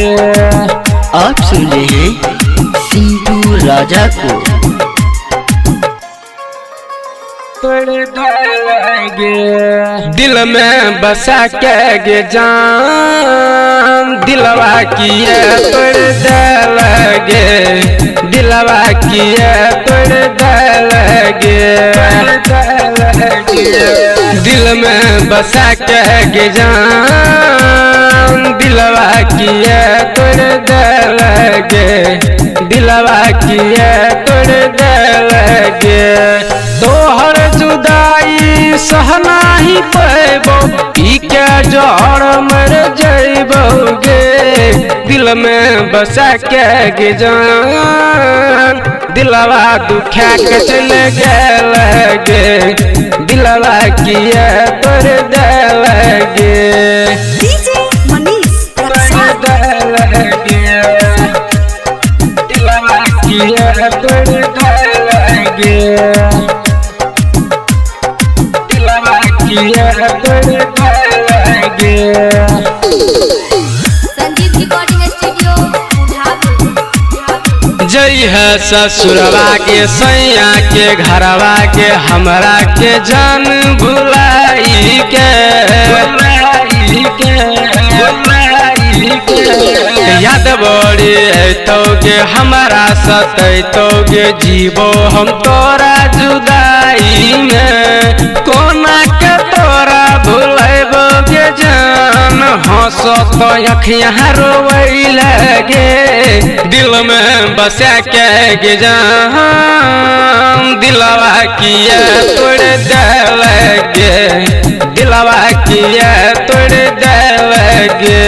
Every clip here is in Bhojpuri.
आप सुन रहे हैं सिंटू राजा को। दिल में बसा के गे जान दिलवा किए तोड़ दलगे दिलवा किए तोड़ दलगे दिल में बसा के गे जान दिलवा किए तोड़ दलगे दिलवा किए तोड़ दलगे तोहर जुदाई सहना ही पैबो पी के जड़ मर जैबोगे दिल में बसा के गे जान दिलवा दुखा के चले गेलगे दिलवा किए तोड़ दलगे दिलवा किए तोड़ दलगे संगीत रिकॉर्डिंग स्टूडियो जई है ससुरवा के सैया के घरवा के हमरा के जान भुलाई के याद बड़ी तोगे हमारा सतोगे जीवो हम तोरा जुदाई में कोना के तोरा भुलाइबोगे जान हंसो तो अखियाँ रोवै लगे दिल में बसा के गे जान दिलवा किए तोड़ दलगे दिलवा किए तोड़ दलगे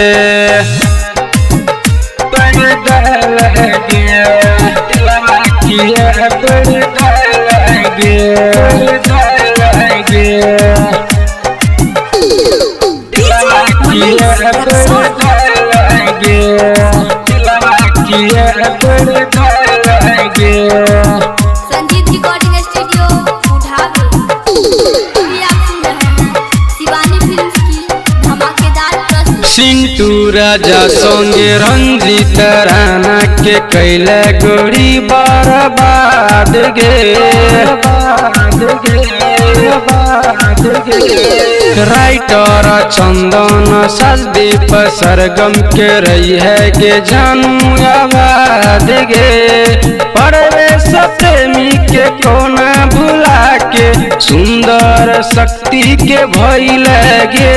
दिलवा किए तोड़ दलगे दिलवा किए तोड़ दलगे दिलवा किए तोड़ दलगे संगीत रिकॉर्डिंग स्टूडियो उठावे अभी आप सुन रहे हैं शिवानी फिल्म्स की धमाकेदार प्रस्तुति। सिंटू राजा संगे रंजीत राणा के कैले गोरी बर्बाद गे राइटर चंदन सजदीप सरगम के रही है गे जानू आबाद गे परवेश प्रेमी के कोना भुला के सुंदर शक्ति के भइल गे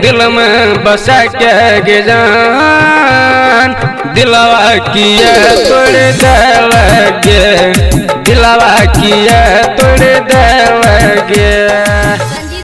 दिल में बसा के गे जान दिलवा किए तोड़ दलगे दिलवा किए तोड़ दलगे।